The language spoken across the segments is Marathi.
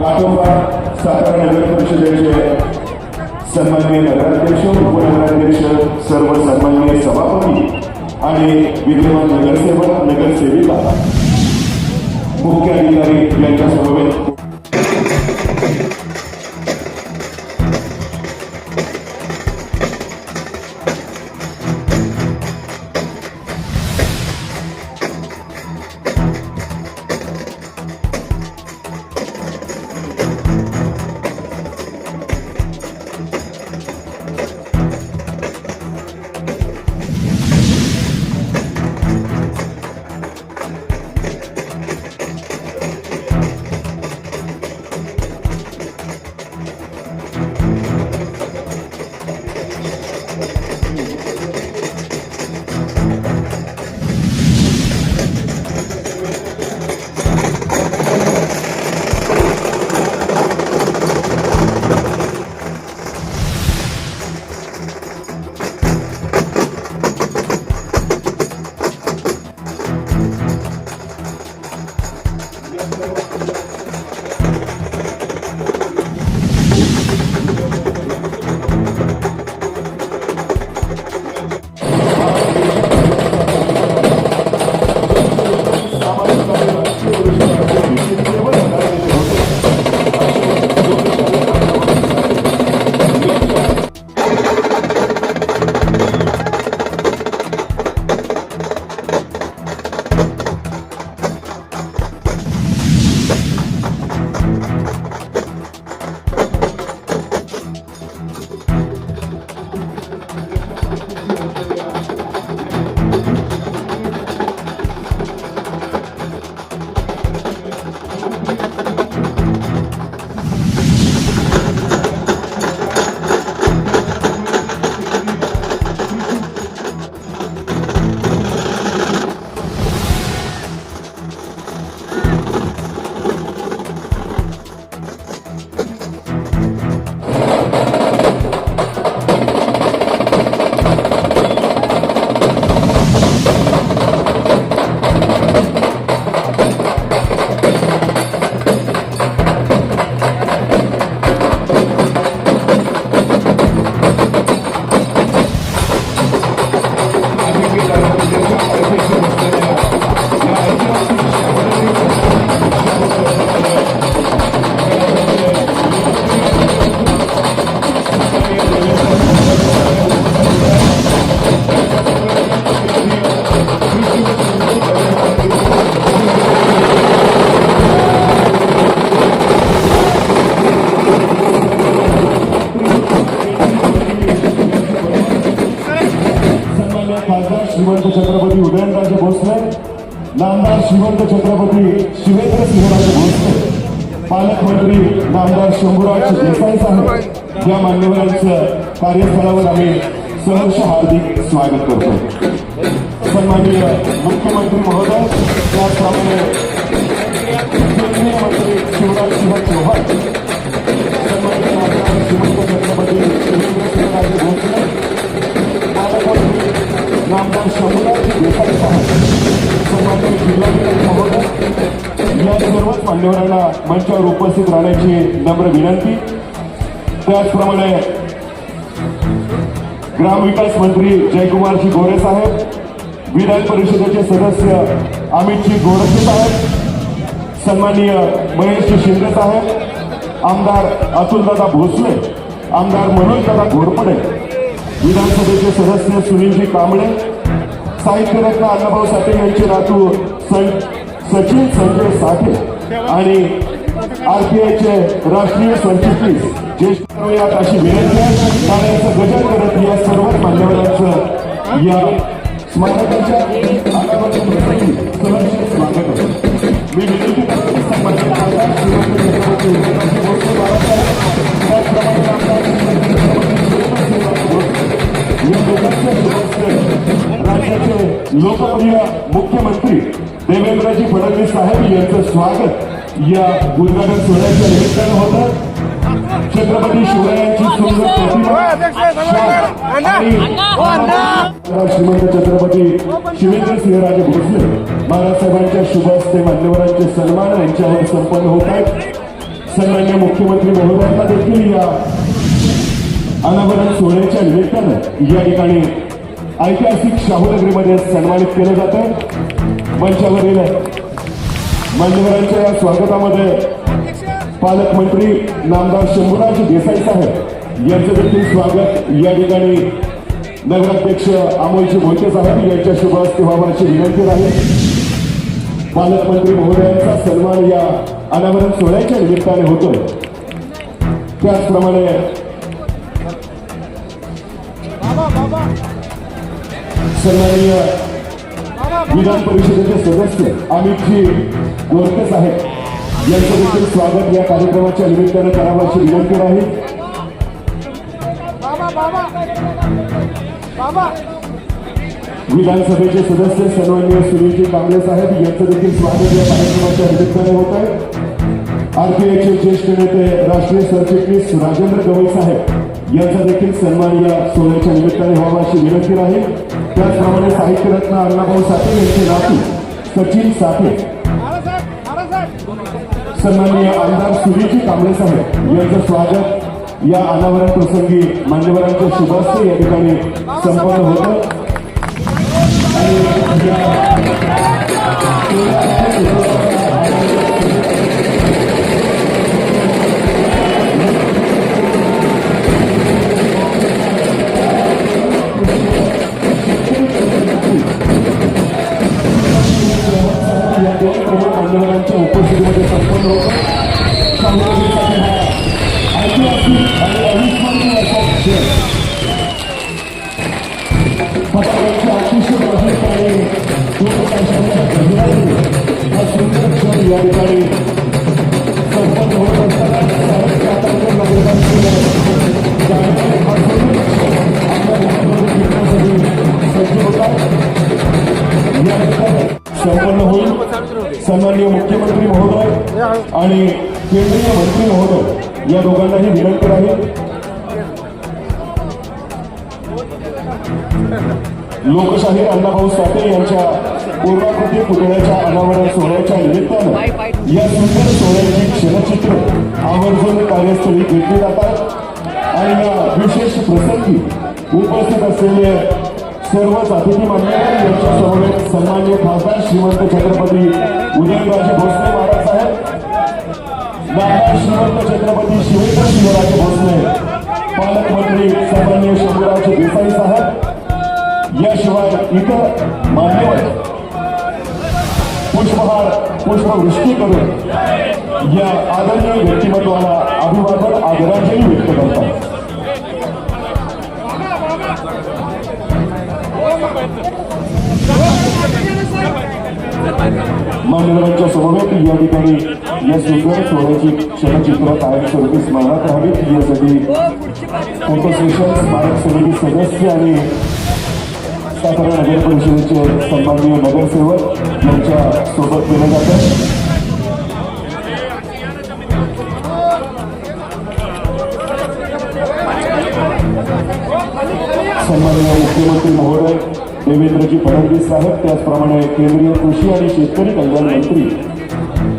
पाठोपाठ सातारा नगर परिषदेचे सन्माननीय नगराध्यक्ष, उपनगराध्यक्ष, सर्व सन्माननीय सभापती आणि विद्यमान नगरसेवक, नगरसेविका, मुख्य अधिकारी यांच्या समवेत श्रीमंत छत्रपती उदयनराजे भोसले, नामदार श्रीमंत छत्रपती शिवेंद्र सिंहराजे भोसले, पालकमंत्री नामदार शंभूराज देसाई साहेब या मान्यवरांचं कार्यस्थळावर आम्ही सहर्ष हार्दिक स्वागत करतो. सन्माननीय मुख्यमंत्री महोदय, त्याचप्रमाणे केंद्रीय मंत्री शिवराज सिंह चौहान, सन्माननीय नामदार श्रीमंत छत्रपती शिवेंद्र सिंहराजे भोसले, पालकमंत्री नामदार शंभूराज देसाई साहेब, सन्माननीय जिल्हाधिकारी महोदय, या सर्वच मान्यवरांना मंचावर उपस्थित राहण्याची नम्र विनंती. त्याचप्रमाणे ग्रामविकास मंत्री जयकुमारजी गोरे साहेब, विधान परिषदेचे सदस्य अमितजी गोरखे साहेब, सन्माननीय महेशजी शिंदे साहेब, आमदार अतुलदादा भोसले, आमदार मनोजदादा घोरपडे, विधानसभेचे सदस्य सुनीलजी कांबळे, साहित्यरत्न अण्णाभाऊ साठे यांचे नातू सचिन संजय साठे आणि आरपीआयचे राष्ट्रीय सरचिटणीस ज्येष्ठ यात अशी विनंती आहे. नाण्याचं गजर करत या सर्वच मान्यवरांचं या स्मारकाच्या स्वागत आहे. मी विनंती करतो राज्याचे लोकप्रिय मुख्यमंत्री देवेंद्रजी फडणवीस साहेब यांचं स्वागत या उद्घाटन सोहळ्याच्या निमित्तानं होतं. छत्रपती शिवरायांची सुंदर प्रतिमा श्रीमंत छत्रपती शिवेंद्र सिंहराजे भोसले महाराज साहेबांच्या शुभ हस्ते मान्यवरांचे सन्मान यांच्यावर संपन्न होत आहेत. सन्मान्य मुख्यमंत्री महोदयांना देखील या अनावरण सोहळ्याच्या निमित्तानं या ठिकाणी ऐतिहासिक शाहूनगरीमध्ये सन्मानित केलं जातं। मंचावरील मान्यवरांच्या या स्वागतामध्ये पालकमंत्री नामदार शंभूराज देसाई साहेब यांचं देखील स्वागत या ठिकाणी नगराध्यक्ष अमोलजी मोहिते साहेब यांच्या शुभ हस्ते व्हावं अशी विनंती आहे। पालकमंत्री महोदयांचा सन्मान या अनावरण सोहळ्याच्या निमित्ताने होतो। त्याचप्रमाणे सन्माननीय विधान परिषदेचे सदस्य अमितजी गोरखे साहेब यांचं देखील स्वागत या कार्यक्रमाच्या निमित्तानं करावं अशी विनंती आहे। विधानसभेचे सदस्य सन्माननीय सुनीलजी कांबळे साहेब यांचं देखील स्वागत या कार्यक्रमाच्या निमित्ताने होत आहे। आरपीआयचे ज्येष्ठ नेते राष्ट्रीय सरचिटणीस राजेंद्र गवई साहेब यांचा देखील सन्मान या सोहळ्याच्या निमित्ताने व्हावा अशी विनंती आहे। त्याचप्रमाणे साहित्यरत्न अण्णाभाऊ साठे यांचे नातू सचिन साठे, सन्माननीय आमदार सुनीलजी कांबळे साहेब यांचं स्वागत या अनावरण प्रसंगी मान्यवरांच्या शुभ हस्ते या ठिकाणी संपन्न होतं। मान्यवरांच्या उपस्थितीमध्ये संपन्न होतं। ऐतिहासिक आणि अविस्मरणीय असा क्षण फटाक्यांच्या अतिशय प्रसिद्ध आणि दूरदर्शनाच्या गजराने हा सुंदर क्षण या ठिकाणी संपन्न होत असताना साहित्य आतापर्यंत सज्ज होता संपन्न होईल। सन्माननीय मुख्यमंत्री महोदय आणि केंद्रीय मंत्री महोदय या दोघांनाही विनंती राहील लोकशाहीर अण्णाभाऊ साठे यांच्या पूर्णाकृती पुतळ्याच्या अनावरण सोहळ्याच्या निमित्तानं या सुंदर सोहळ्याची क्षणचित्र आवर्जून कार्यस्थळी घेतली जातात आणि या विशेष प्रसंगी उपस्थित असलेले सर्वच अतिथी मान्यवर यांच्या समवेत सन्माननीय खासदार श्रीमंत छत्रपती उदयनराजे भोसले महाराज साहेब, नामदार श्रीमंत छत्रपती शिवेंद्र शिवराजे भोसले, पालकमंत्री सन्माननीय शंभूराज देसाई साहेब याशिवाय इतर मान्यवर पुष्पहार पुष्पवृष्टी करून या आदरणीय व्यक्तिमत्वाला अभिवादन आदरांजली व्यक्त करतात। मान्यवरांच्या समवेत या ठिकाणी या सुंदर सोहळ्याची क्षणचित्र कायमस्वरूपी स्मरणात राहावीत यासाठी फोटो सेशन स्मारक समिती सदस्य आणि सातारा नगर परिषदेचे सन्माननीय नगरसेवक यांच्या सोबत केलं जातं। सन्माननीय मुख्यमंत्री महोदय देवेंद्रजी फडणवीस साहेब, त्याचप्रमाणे केंद्रीय कृषी आणि शेतकरी कल्याण मंत्री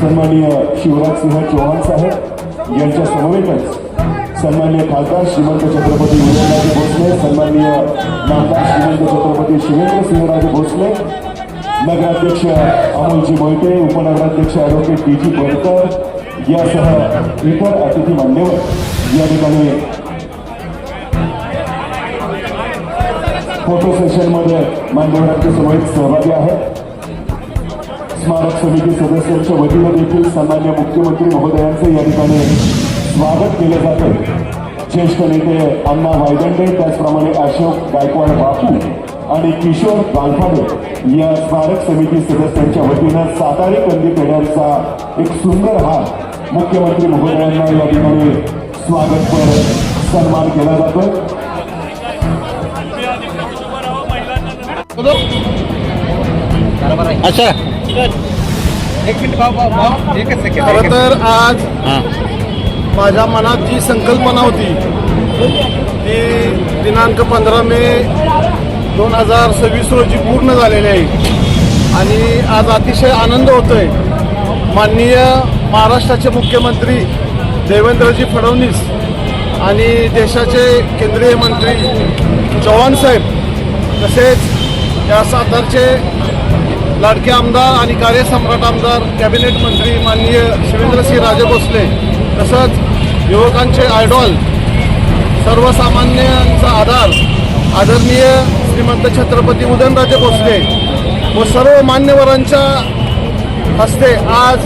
सन्माननीय शिवराजसिंह चौहान साहेब यांच्या समवेतच सन्माननीय खासदार श्रीमंत छत्रपती उदयनराजे भोसले, सन्माननीय नामदार श्रीमंत छत्रपती शिवेंद्र सिंहराजे भोसले, नगराध्यक्ष अमोलजी मोहिते, उपनगराध्यक्ष ॲडव्होकेट डी जी बनकर यासह इतर अतिथी मान्यवर या ठिकाणी फोटो सेशनमध्ये मान्यवरांच्या समवेत सहभागी आहेत। स्मारक समिती सदस्यांच्या वतीनं देखील सन्मान्य मुख्यमंत्री महोदयांचे या ठिकाणी स्वागत केलं जातं। ज्येष्ठ नेते अण्णा वायदंडे, त्याचप्रमाणे अशोक गायकवाड बापू आणि किशोर गालफाडे या स्मारक समिती सदस्यांच्या वतीनं सातारी कंदी पेढ्यांचा एक सुंदर हार मुख्यमंत्री महोदयांना या ठिकाणी स्वागतपर सन्मान केला जातो। अच्छा एक मिनिट भाऊ एकच सेकंड। खरं तर आज माझ्या मनात जी संकल्पना होती ती दिनांक 15 मे 2026 रोजी पूर्ण झालेली आहे आणि आज अतिशय आनंद होतोय। माननीय महाराष्ट्राचे मुख्यमंत्री देवेंद्रजी फडणवीस आणि देशाचे केंद्रीय मंत्री चव्हाण साहेब, तसेच या सातारचे लाडके आमदार आणि कार्यसम्राट आमदार कॅबिनेट मंत्री माननीय शिवेंद्रसिंहराजे भोसले, तसंच युवकांचे आयडॉल, सर्वसामान्यांचा आधार आदरणीय श्रीमंत छत्रपती उदयनराजे भोसले व सर्व मान्यवरांच्या हस्ते आज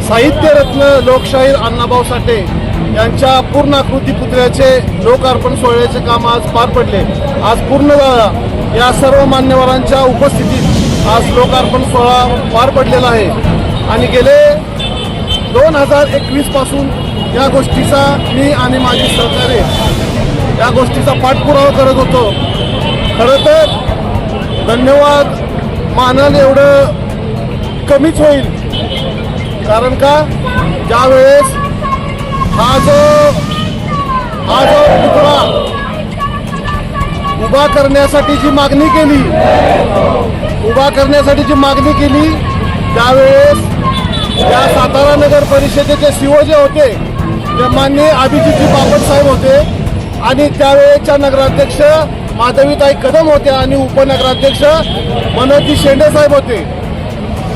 साहित्यरत्न लोकशाहीर अण्णाभाऊ साठे यांच्या पूर्णाकृती पुतळ्याचे लोकार्पण सोहळ्याचे काम आज पार पडले. आज पूर्ण या सर्व मान्यवरांच्या उपस्थितीत आज लोकार्पण सोहळा पार पडलेला आहे आणि गेले 2021 पासून या गोष्टीचा मी आणि माझी सहकार्य या गोष्टीचा पाठपुरावा करत होतो. खरं तर धन्यवाद मानल एवढं कमीच होईल, कारण का ज्यावेळेस हा जो पुतळा उभा करण्यासाठी जी मागणी केली त्यावेळेस या सातारा नगर परिषदेचे सीओ जे होते ते माननीय अभिजितजी बापट साहेब होते आणि त्यावेळेच्या नगराध्यक्ष माधवीताई कदम होत्या आणि उपनगराध्यक्ष मनोजी शेंडे साहेब होते.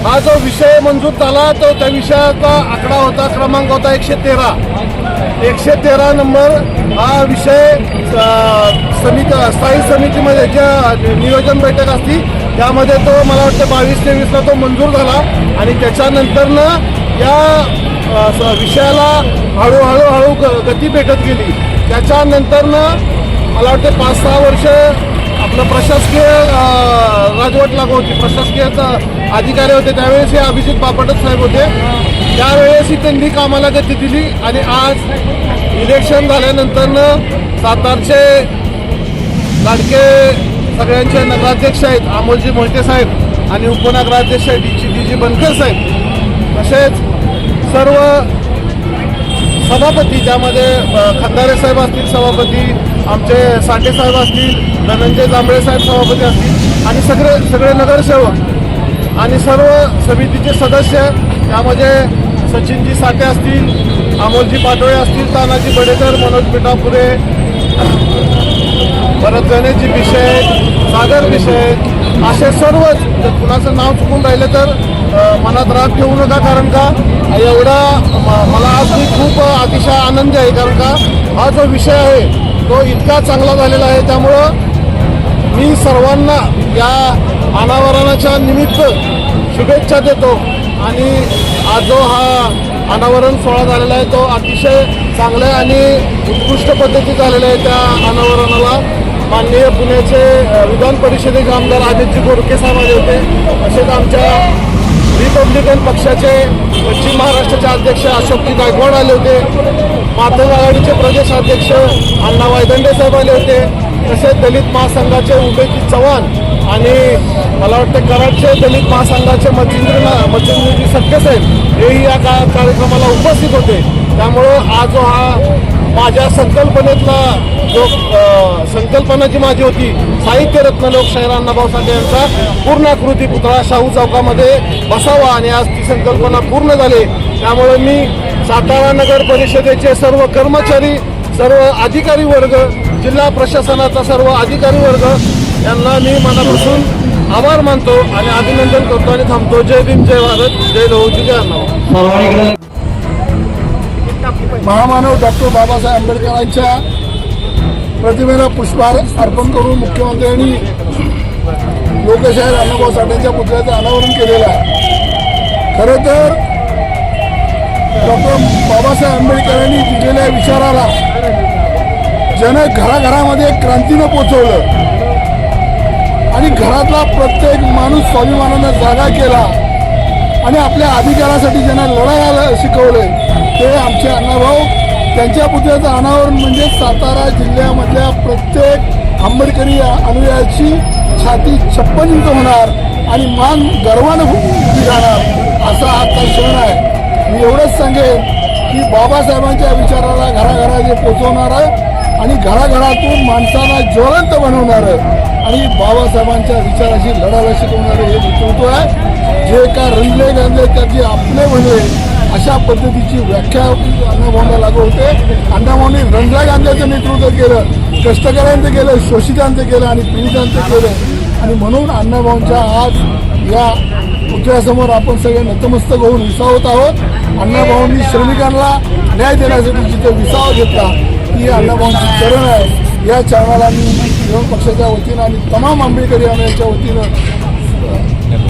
हा जो विषय मंजूर झाला तो त्या विषयाचा आकडा होता, क्रमांक होता 113 नंबर. हा विषय स्थायी समितीमध्ये ज्या नियोजन बैठक असती त्यामध्ये तो मला वाटतं 22-23ला तो मंजूर झाला आणि त्याच्यानंतरनं या विषयाला हळूहळू गती भेटत गेली. त्याच्यानंतरनं मला वाटतं 5-6 वर्ष आपलं प्रशासकीय राजवट लागू होती, प्रशासकीय अधिकारी होते त्यावेळेस हे अभिजित बापटच साहेब होते. त्यावेळेसही त्यांनी कामाला गती दिली आणि आज इलेक्शन झाल्यानंतरनं सातारचे लाडके सगळ्यांचे नगराध्यक्ष आहेत अमोलजी मोहिते साहेब आणि उपनगराध्यक्ष डी जी बनकर साहेब, तसेच सर्व सभापती ज्यामध्ये खंदारे साहेब असतील सभापती, आमचे साठे साहेब असतील, धनंजय जांभळे साहेब सभापती असतील आणि सगळे नगरसेवक आणि सर्व समितीचे सदस्य, त्यामध्ये सचिनजी साठे असतील, अमोलजी पाटोळे असतील, तानाजी बडेकर, मनोज पिठापुरे, परत गणेशजी विषय, सागर विषय, असे सर्वच. जर कुणाचं नाव चुकून राहिलं तर मनात राग ठेवू नका, कारण का एवढा मला आज खूप अतिशय आनंद आहे, कारण का हा जो विषय आहे तो इतका चांगला झालेला आहे. त्यामुळं मी सर्वांना या अनावरणाच्या निमित्त शुभेच्छा देतो आणि आज जो हा अनावरण सोहळा झालेला आहे तो अतिशय चांगल्या आणि उत्कृष्ट पद्धतीत झालेला आहे. त्या अनावरणाला माननीय पुण्याचे विधान परिषदेचे आमदार अजितजी गोरखे साहेब आले होते, तसेच आमच्या रिपब्लिकन पक्षाचे पश्चिम महाराष्ट्राचे अध्यक्ष अशोकजी गायकवाड आले होते, मातंग आघाडीचे प्रदेश अध्यक्ष अण्णा वायदंडे साहेब आले होते, तसेच दलित महासंघाचे उमेदजी चव्हाण आणि मला वाटतं कराडचे दलित महासंघाचे मच्छिंद्रजी सटके साहेब हेही या कार्यक्रमाला उपस्थित होते. त्यामुळं आज जो हा माझ्या संकल्पनेतला जो संकल्पना जी माझी होती साहित्यरत्न लोकशाहीर अण्णाभाऊ साठे यांचा पूर्णाकृती पुतळा शाहू चौकामध्ये बसावा आणि आज ती संकल्पना पूर्ण झाली. त्यामुळे मी सातारा नगर परिषदेचे सर्व कर्मचारी, सर्व अधिकारी वर्ग, जिल्हा प्रशासनाचा सर्व अधिकारी वर्ग यांना मी मनापासून आभार मानतो आणि अभिनंदन करतो आणि थांबतो. जय भीम, जय भारत, जय लहुजी, जय अण्णाभाऊ. महामानव डॉक्टर बाबासाहेब आंबेडकरांच्या प्रतिमेला पुष्पहार अर्पण करून मुख्यमंत्र्यांनी लोकशाहीर अण्णाभाऊ साठेंच्या पुतळ्याचं अनावरण केलेलं आहे. खरं तर डॉक्टर बाबासाहेब आंबेडकरांनी दिलेल्या विचाराला घराघरामध्ये क्रांतीनं पोचवलं आणि घरातला प्रत्येक माणूस स्वाभिमानानं जागा केला आणि आपल्या अधिकारासाठी ज्यांना लढायला शिकवले ते आमचे अण्णाभाऊ. त्यांच्या पुतळ्याचं अनावरण म्हणजे सातारा जिल्ह्यामधल्या प्रत्येक आंबेडकरी अनुयायाची छाती 56 इंच होणार आणि मान गर्वानं उभी राहणार असा आजचा क्षण आहे. मी एवढंच सांगेन की बाबासाहेबांच्या विचाराला घराघरात पोचवणारं आणि घराघरातून माणसाला ज्वलंत बनवणारं आणि बाबासाहेबांच्या विचाराशी लढायला शिकवणारे हे नेतृत्व आहे. जे का रंगले गांधले त्याचे आपले म्हणले अशा पद्धतीची व्याख्या अण्णाभाऊंना लागू होते. अण्णाभाऊंनी रणला गांधीचं नेतृत्व केलं, कष्टकऱ्यांचं केलं, शोषितांचं केलं आणि पीडितांचं केलं. आणि म्हणून अण्णाभाऊंच्या आज या पुतळ्यासमोर आपण सगळे नतमस्तक होऊन विसावत आहोत. अण्णाभाऊंनी श्रमिकांना न्याय देण्यासाठी जिथे विसावा घेतला ती अण्णाभाऊंची चरण आहे. या चरणाला मी विरोधी पक्षाच्या वतीनं आणि तमाम आंबेडकरी यांच्या वतीनं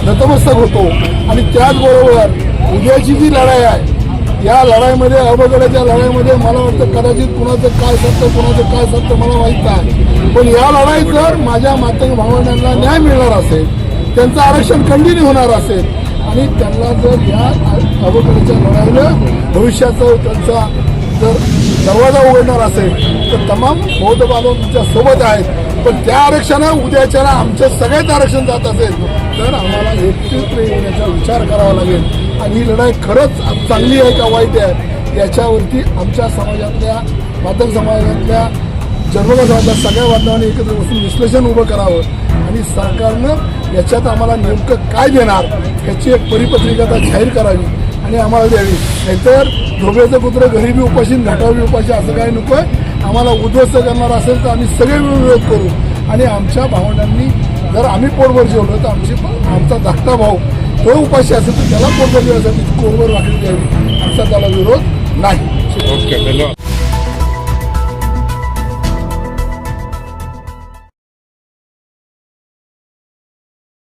नतमस्तक होतो. आणि त्याचबरोबर उद्याची जी लढाई आहे या लढाईमध्ये अवघडाच्या लढाईमध्ये मला वाटतं कदाचित कुणाचं काय सत्य कुणाचं काय सत्य मला माहीत नाही, पण या लढाईत जर माझ्या मातंग भावंडांना न्याय मिळणार असेल, त्यांचं आरक्षण कंटिन्यू होणार असेल आणि त्यांना जर या अवघडाच्या लढाईनं भविष्याचं त्यांचा जर दरवाजा उघडणार असेल तर तमाम बौद्ध बांधव तुमच्या सोबत आहेत. पण त्या आरक्षणात उद्याच्या आमचं सगळ्यात आरक्षण जात असेल तर आम्हाला एकत्रित येण्याचा विचार करावा लागेल. आणि ही लढाई खरंच चांगली आहे का वाईट आहे याच्यावरती आमच्या समाजातल्या मातंग समाजातल्या जन्मगा समाजातल्या सगळ्या बांधवांनी एकत्र बसून विश्लेषण उभं करावं आणि सरकारनं याच्यात आम्हाला नेमकं काय देणार याची एक परिपत्रिका जाहीर करावी आणि आम्हाला द्यावी. नाहीतर धोबेचं कुत्रं घरी बी उपाशी घाटावर बी उपाशी असं काही नको आहे. आम्हाला उद्ध्वस्त करणार असेल तर आम्ही सगळे मिळून विरोध करू. आणि आमच्या भावंडांनी जर आम्ही पोटभर जेवलो तर आमचा धाकटा भाऊ तो उपाशी असेल तर त्याला पोटभर जेवण्यासाठी पोटभर वाटली द्यावी, आमचा त्याला विरोध नाही. ओके, धन्यवाद.